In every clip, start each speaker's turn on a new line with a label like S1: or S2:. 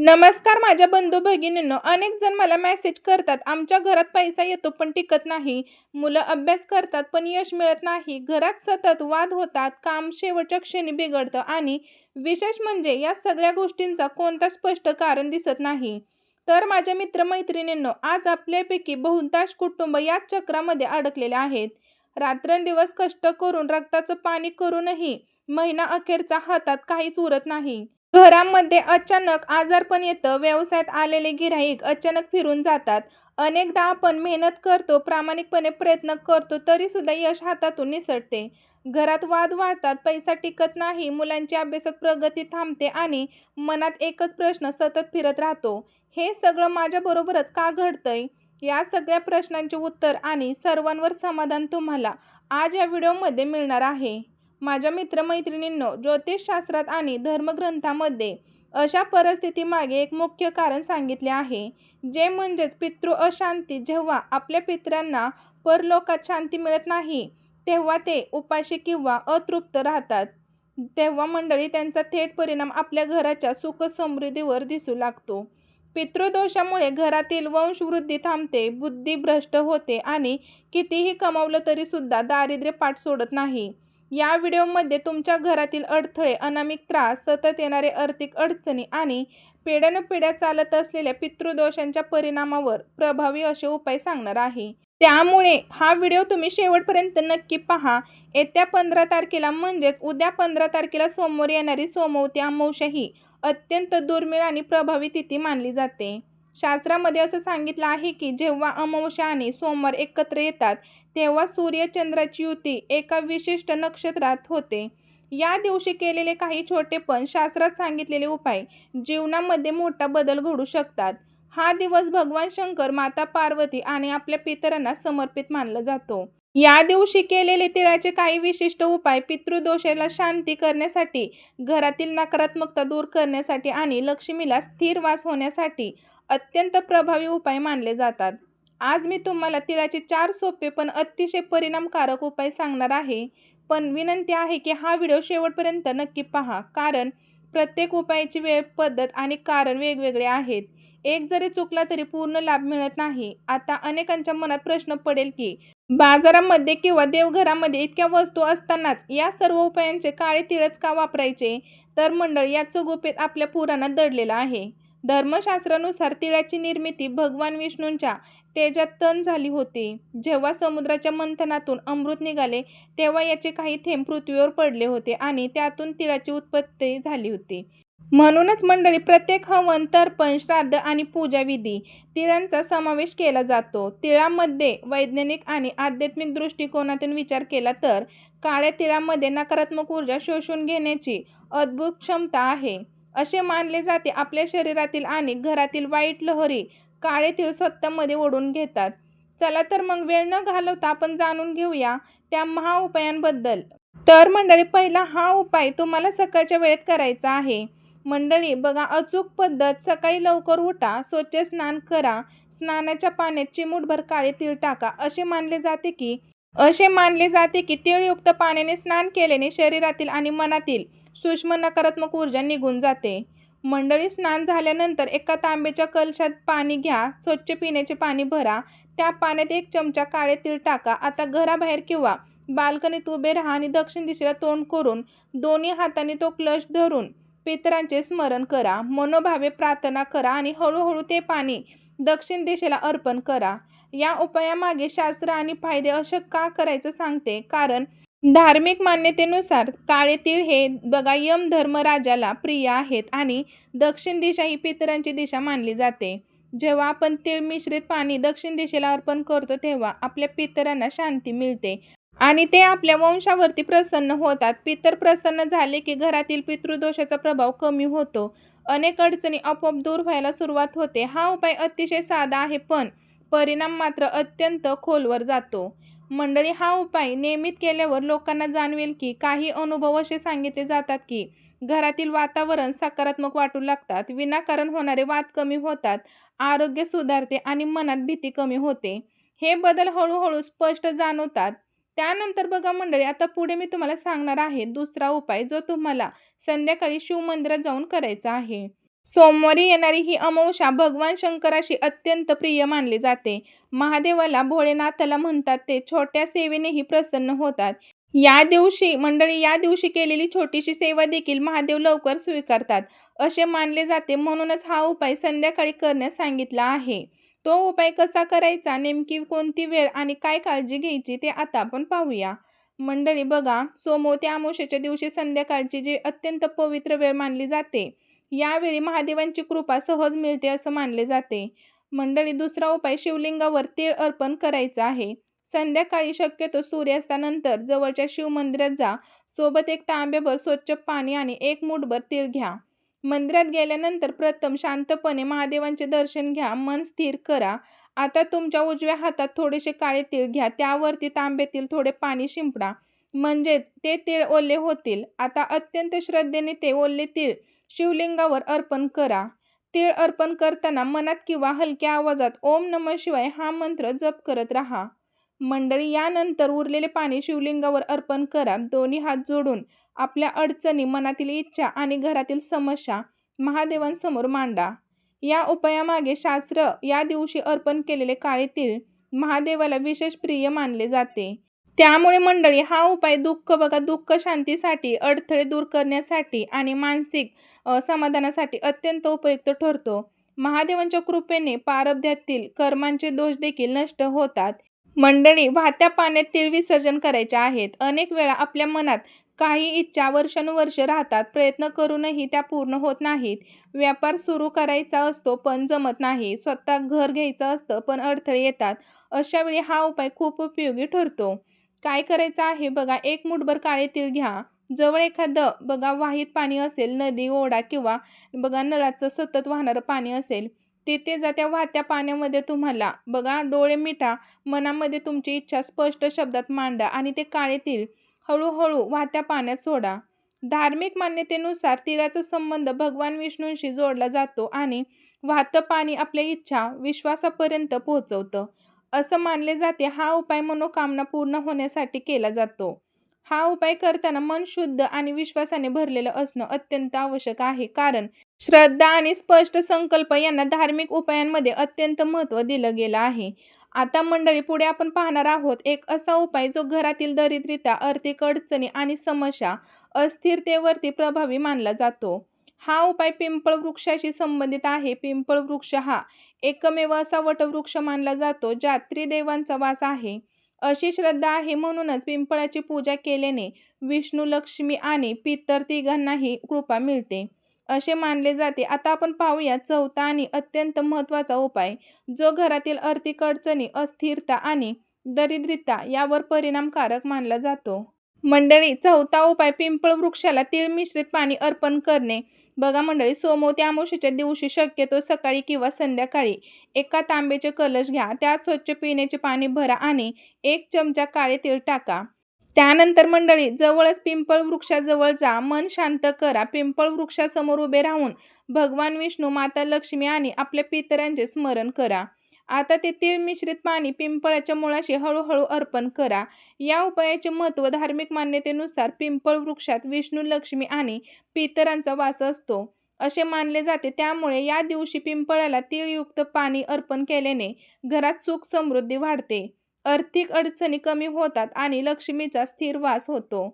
S1: नमस्कार माझ्या बंधू भगिनींनो, अनेक जण मला मेसेज करतात, आमच्या घरात पैसा येतो पण टिकत नाही. मुलं अभ्यास करतात पण यश मिळत नाही. घरात सतत वाद होतात, काम शेवटच्या क्षणी बिघडतं आणि विशेष म्हणजे या सगळ्या गोष्टींचा कोणता स्पष्ट कारण दिसत नाही. तर माझ्या मित्रमैत्रिणींनो, आज आपल्यापैकी बहुतांश कुटुंब याच चक्रामध्ये अडकलेले आहेत. रात्रंदिवस कष्ट करून रक्ताचं पाणी करूनही महिना अखेरचा हातात काहीच उरत नाही. घरामध्ये अचानक आजारपण येतं, व्यवसायात आलेले गिऱ्हाईक अचानक फिरून जातात. अनेकदा आपण मेहनत करतो, प्रामाणिकपणे प्रयत्न करतो, तरी सुद्धा यश हातातून निसटते. घरात वाद वाढतात, पैसा टिकत नाही, मुलांची अभ्यासात प्रगती थांबते आणि मनात एकच प्रश्न सतत फिरत राहतो. हे सगळं माझ्याबरोबरच का घडतंय? या सगळ्या प्रश्नांचे उत्तर आणि सर्वांवर समाधान तुम्हाला आज या व्हिडिओमध्ये मिळणार आहे. माझ्या मित्रमैत्रिणींनो, ज्योतिषशास्त्रात आणि धर्मग्रंथामध्ये अशा परिस्थितीमागे एक मुख्य कारण सांगितले आहे, जे म्हणजेच पितृ अशांती. जेव्हा आपल्या पितरांना परलोकात शांती मिळत नाही, तेव्हा ते उपाशी किंवा अतृप्त राहतात. तेव्हा मंडळी त्यांचा थेट परिणाम आपल्या घराच्या सुख समृद्धीवर दिसू लागतो. पितृदोषामुळे घरातील वंशवृद्धी थांबते, बुद्धी भ्रष्ट होते आणि कितीही कमावलं तरी सुद्धा दारिद्र्य पाठ सोडत नाही. या व्हिडिओमध्ये तुमच्या घरातील अडथळे, अनामिक त्रास, सतत येणारे आर्थिक अडचणी आणि पिढ्यानपिढ्या चालत असलेल्या पितृदोषांच्या परिणामावर प्रभावी असे उपाय सांगणार आहे. त्यामुळे हा व्हिडिओ तुम्ही शेवटपर्यंत नक्की पहा. येत्या 15 तारखेला म्हणजेच उद्या 15 तारखेला सोमवार येणारी सोमवती अमावस्या ही अत्यंत दुर्मिळ आणि प्रभावी तिथी मानली जाते. शास्त्रामध्ये असं सांगितलं आहे की जेव्हा अमावस्या आणि सोमवार एकत्र येतात, तेव्हा सूर्य चंद्राची युती एका विशिष्ट नक्षत्रात होते. या दिवशी केलेले काही छोटे पण शास्त्रात सांगितलेले उपाय जीवनामध्ये मोठा बदल घडू शकतात. हा दिवस भगवान शंकर, माता पार्वती आणि आपल्या पितरांना समर्पित मानला जातो. या दिवशी केलेले तिळाचे काही विशिष्ट उपाय पितृदोषाला शांती करण्यासाठी, घरातील नकारात्मकता दूर करण्यासाठी आणि लक्ष्मीला स्थिर वास होण्यासाठी अत्यंत प्रभावी उपाय मानले जातात. आज मी तुम्हाला तिळाचे 4 सोपे पण अतिशय परिणामकारक उपाय सांगणार आहे. पण विनंती आहे की हा व्हिडिओ शेवटपर्यंत नक्की पहा, कारण प्रत्येक उपायाची वेळ, पद्धत आणि कारण वेगवेगळे आहेत. एक जरी चुकला तरी पूर्ण लाभ मिळत नाही. आता अनेकांच्या मनात प्रश्न पडेल की बाजारामध्ये किंवा देवघरामध्ये इतक्या वस्तू असतानाच या सर्व उपायांचे काळे तिळच का वापरायचे? तर मंडळी, याचं गुपित आपल्या पुराणात दडलेलं आहे. धर्मशास्त्रानुसार तिळाची निर्मिती भगवान विष्णूंच्या तेजात तण झाली होती. जेव्हा समुद्राच्या मंथनातून अमृत निघाले, तेव्हा याचे काही थेंब पृथ्वीवर पडले होते आणि त्यातून तिळाची उत्पत्ती झाली होती. म्हणूनच मंडळी, प्रत्येक हवन, तर्पण, श्राद्ध आणि पूजाविधी तिळांचा समावेश केला जातो. तिळामध्ये वैज्ञानिक आणि आध्यात्मिक दृष्टिकोनातून विचार केला तर काळ्या तिळामध्ये नकारात्मक ऊर्जा शोषून घेण्याची अद्भुत क्षमता आहे. असे मानले जाते आपल्या शरीरातील आणि घरातील वाईट लहरी काळे तीळ स्वतःमध्ये ओढून घेतात. चला तर मग वेळ न घालवता आपण जाणून घेऊया त्या महाउपायांबद्दल. तर मंडळी, पहिला हा उपाय तुम्हाला सकाळच्या वेळेत करायचा आहे. मंडळी बघा, अचूक पद्धत: सकाळी लवकर उठा, स्वच्छ स्नान करा, स्नानाच्या पाण्यात चिमूटभर काळे तीळ टाका. असे मानले जाते की तीळयुक्त पाण्याने स्नान केल्याने शरीरातील आणि मनातील सूक्ष्म नकारात्मक ऊर्जा निघून जाते. मंडळी, स्नान झाल्यानंतर एका तांब्याच्या कलशात पाणी घ्या, स्वच्छ पिण्याचे पाणी भरा, त्या पाण्यात 1 चमचा काळे तीळ टाका. आता घराबाहेर किंवा बाल्कनीत उभे राहा आणि दक्षिण दिशेला तोंड करून दोन्ही हातांनी तो कलश धरून पितरांचे स्मरण करा. मनोभावे प्रार्थना करा आणि हळूहळू ते पाणी दक्षिण दिशेला अर्पण करा. या उपायामागे शास्त्र आणि फायदे असे का करायचं सांगते, कारण धार्मिक मान्यतेनुसार काळे तीळ हे बघा यम धर्मराजाला प्रिय आहेत आणि दक्षिण दिशा ही पितरांची दिशा मानली जाते. जेव्हा आपण तीळ मिश्रित पाणी दक्षिण दिशेला अर्पण करतो, तेव्हा आपल्या पितरांना शांती मिळते आणि ते आपल्या वंशावरती प्रसन्न होतात. पितर प्रसन्न झाले की घरातील पितृदोषाचा प्रभाव कमी होतो, अनेक अडचणी आपोआप दूर व्हायला सुरुवात होते. हा उपाय अतिशय साधा आहे, पण परिणाम मात्र अत्यंत खोलवर जातो. मंडळी, हा उपाय नियमित केल्यावर लोकांना जाणवेल की काही अनुभव असे सांगितले जातात की घरातील वातावरण सकारात्मक वाटू लागतात, विनाकारण होणारे वाद कमी होतात, आरोग्य सुधारते आणि मनात भीती कमी होते. हे बदल हळूहळू स्पष्ट जाणवतात. त्यानंतर बघा मंडळी, आता पुढे मी तुम्हाला सांगणार आहे दुसरा उपाय, जो तुम्हाला संध्याकाळी शिवमंदिरात जाऊन करायचा आहे. सोमवारी येणारी ही अमावस्या भगवान शंकराशी अत्यंत प्रिय मानली जाते. महादेवाला, भोलेनाथाला म्हणतात ते छोट्या सेवेनेही प्रसन्न होतात. या दिवशी केलेली छोटीशी सेवा देखील महादेव लवकर स्वीकारतात असे मानले जाते. म्हणूनच हा उपाय संध्याकाळी करण्यास सांगितला आहे. तो उपाय कसा करायचा, नेमकी कोणती वेळ आणि काय काळजी घ्यायची ते आता आपण पाहूया. मंडळी बघा, सोमवती अमावस्येच्या दिवशी संध्याकाळची जी अत्यंत पवित्र वेळ मानली जाते. यावेळी महादेवांची कृपा सहज मिळते असं मानले जाते. मंडळी, दुसरा उपाय, शिवलिंगावर तीळ अर्पण करायचा आहे. संध्याकाळी शक्यतो सूर्यास्तानंतर जवळच्या शिवमंदिरात जा. सोबत एक तांब्याभर स्वच्छ पाणी आणि एक मूठभर तीळ घ्या. मंदिरात गेल्यानंतर प्रथम शांतपणे महादेवांचे दर्शन घ्या. मन स्थिर करा. आता तुमच्या उजव्या हातात थोडेसे काळे तीळ घ्या. त्यावरती तांब्यातील थोडे पाणी शिंपडा. म्हणजेच ते तीळ ओले होतील. आता अत्यंत श्रद्धेने ते ओले तीळ शिवलिंगावर अर्पण करा. तीळ अर्पण करताना मनात किंवा हलक्या आवाजात ओम नमः शिवाय हा मंत्र जप करत राहा. मंडळी, यानंतर उरलेले पाणी शिवलिंगावर अर्पण करा. दोन्ही हात जोडून आपल्या अडचणी, मनातील इच्छा आणि घरातील समस्या महादेवांसमोर मांडा. या उपायामागे शास्त्र, या दिवशी अर्पण केलेले काळे तीळ महादेवाला विशेष प्रिय मानले जाते. त्यामुळे मंडळी, हा उपाय दुःख शांतीसाठी, अडथळे दूर करण्यासाठी आणि मानसिक समाधानासाठी अत्यंत उपयुक्त ठरतो. महादेवांच्या कृपेने प्रारब्धातील कर्मांचे दोष देखील नष्ट होतात. मंडळी, वाहत्या पाण्यात तीळ विसर्जन करायचे आहेत. अनेक वेळा आपल्या मनात काही इच्छा वर्षानुवर्ष राहतात. प्रयत्न करूनही त्या पूर्ण होत नाहीत. व्यापार सुरू करायचा असतो पण जमत नाही. स्वतः घर घ्यायचं असतं पण अडथळे येतात. अशा वेळी हा उपाय खूप उपयोगी ठरतो. काय करायचं आहे बघा, एक मूठभर काळे तीळ घ्या. जवळ एखादं बघा वाहीत पाणी असेल, नदी, ओढा किंवा बघा नळाचं सतत वाहणारं पाणी असेल, तिथे जा. त्या वाहत्या पाण्यामध्ये तुम्हाला बघा डोळे मिटा. मनामध्ये तुमची इच्छा स्पष्ट शब्दात मांडा आणि ते काळे तीळ हळूहळू वाहत्या पाण्यात सोडा. धार्मिक मान्यतेनुसार तिळाचा संबंध भगवान विष्णूंशी जोडला जातो आणि वाहतं पाणी आपल्या इच्छा विश्वासापर्यंत पोहोचवतं असं मानले जाते. हा उपाय मनोकामना पूर्ण होण्यासाठी केला जातो. हा उपाय करताना मन शुद्ध आणि विश्वासाने भरलेलं असणं अत्यंत आवश्यक आहे. कारण श्रद्धा आणि स्पष्ट संकल्प यांना धार्मिक उपायांमध्ये अत्यंत महत्त्व दिलं गेलं आहे. आता मंडळी, पुढे आपण पाहणार आहोत एक असा उपाय जो घरातील दरिद्रता, आर्थिक अडचणी आणि समस्या, अस्थिरतेवरती प्रभावी मानला जातो. हा उपाय पिंपळ वृक्षाशी संबंधित आहे. पिंपळ वृक्ष हा एकमेव असा वटवृक्ष मानला जातो ज्यात त्रिदेवांचा वास आहे अशी श्रद्धा आहे. म्हणूनच पिंपळाची पूजा केल्याने विष्णू, लक्ष्मी आणि पितर तिघांनाही कृपा मिळते असे मानले जाते. आता आपण पाहूया चौथा आणि अत्यंत महत्त्वाचा उपाय, जो घरातील आर्थिक अडचणी, अस्थिरता आणि दरिद्रता यावर परिणामकारक मानला जातो. मंडळी, चौथा उपाय, पिंपळ वृक्षाला तीळ मिश्रित पाणी अर्पण करणे. बघा मंडळी, सोमवती अमावस्येच्या दिवशी शक्यतो सकाळी किंवा संध्याकाळी एका तांब्याचे कलश घ्या. त्यात स्वच्छ पिण्याचे पाणी भरा आणि 1 चमचा काळे तीळ टाका. त्यानंतर मंडळी, जवळच पिंपळ वृक्षाजवळ जा. मन शांत करा. पिंपळ वृक्षासमोर उभे राहून भगवान विष्णू, माता लक्ष्मी आणि आपल्या पितरांचे स्मरण करा. आता ते तीळ मिश्रित पाणी पिंपळाच्या मुळाशी हळूहळू अर्पण करा. या उपायाचे महत्त्व, धार्मिक मान्यतेनुसार पिंपळ वृक्षात विष्णू, लक्ष्मी आणि पितरांचा वास असतो असे मानले जाते. त्यामुळे या दिवशी पिंपळाला तीळयुक्त पाणी अर्पण केल्याने घरात सुख समृद्धी वाढते, आर्थिक अडचणी कमी होतात आणि लक्ष्मीचा स्थिर वास होतो.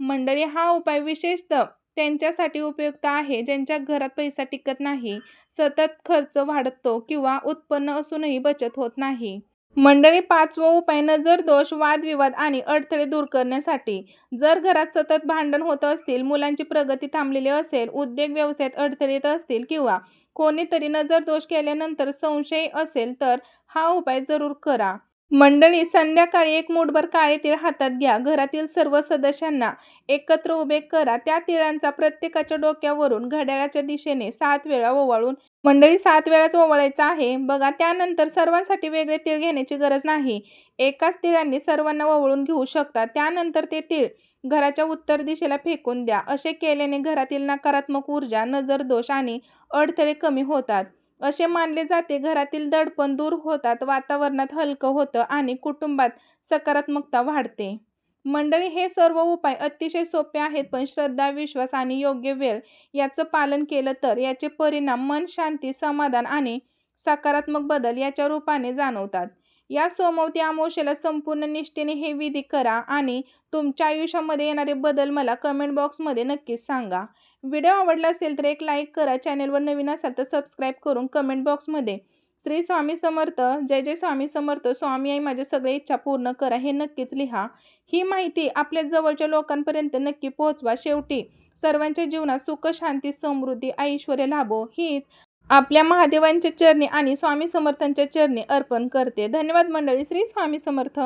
S1: मंडळी, हा उपाय विशेषतः त्यांच्यासाठी उपयुक्त आहे ज्यांच्या घरात पैसा टिकत नाही, सतत खर्च वाढतो किंवा उत्पन्न असूनही बचत होत नाही. मंडळी, पाचवा उपाय, नजर दोष, वादविवाद आणि अडथळे दूर करण्यासाठी. जर घरात सतत भांडण होत असतील, मुलांची प्रगती थांबलेली असेल, उद्योग व्यवसायात अडथळे येत असतील किंवा कोणीतरी नजर दोष केल्यानंतर संशय असेल तर हा उपाय जरूर करा. मंडळी, संध्याकाळी एक मूठभर काळे तीळ हातात घ्या. घरातील सर्व सदस्यांना एकत्र उभे करा. त्या तिळांचा प्रत्येकाच्या डोक्यावरून घड्याळाच्या दिशेने 7 वेळा ओवाळून, मंडळी 7 वेळाच ओवाळायचा आहे बघा. त्यानंतर सर्वांसाठी वेगळे तीळ घेण्याची गरज नाही. एकाच तिळांनी सर्वांना ओवाळून घेऊ शकता. त्यानंतर ते तीळ घराच्या उत्तर दिशेला फेकून द्या. असे केल्याने घरातील नकारात्मक ऊर्जा, नजर दोष आणि अडथळे कमी होतात असे मानले जाते. घरातील दडपण दूर होतात, वातावरणात हलकं होतं आणि कुटुंबात सकारात्मकता वाढते. मंडळी, हे सर्व उपाय अतिशय सोपे आहेत, पण श्रद्धा, विश्वास आणि योग्य वेळ याचं पालन केलं तर याचे परिणाम मन शांती, समाधान आणि सकारात्मक बदल याच्या रूपाने जाणवतात. या सोमवती अमावस्येला संपूर्ण निष्ठेने हे विधी करा आणि तुमच्या आयुष्यामध्ये येणारे बदल मला कमेंट बॉक्समध्ये नक्कीच सांगा. व्हिडिओ आवडला असेल तर एक लाईक करा. चॅनलवर नवीन असाल तर सबस्क्राईब करून कमेंट बॉक्समध्ये श्री स्वामी समर्थ, जय जय स्वामी समर्थ, स्वामी आई माझ्या सगळ्या इच्छा पूर्ण करा हे नक्कीच लिहा. ही माहिती आपल्या जवळच्या लोकांपर्यंत नक्की पोहोचवा. शेवटी सर्वांच्या जीवनात सुख, शांती, समृद्धी, ऐश्वर्य लाभो हीच आपल्या महादेवांच्या चरणी आणि स्वामी समर्थांच्या चरणी अर्पण करते. धन्यवाद मंडळी. श्री स्वामी समर्थ.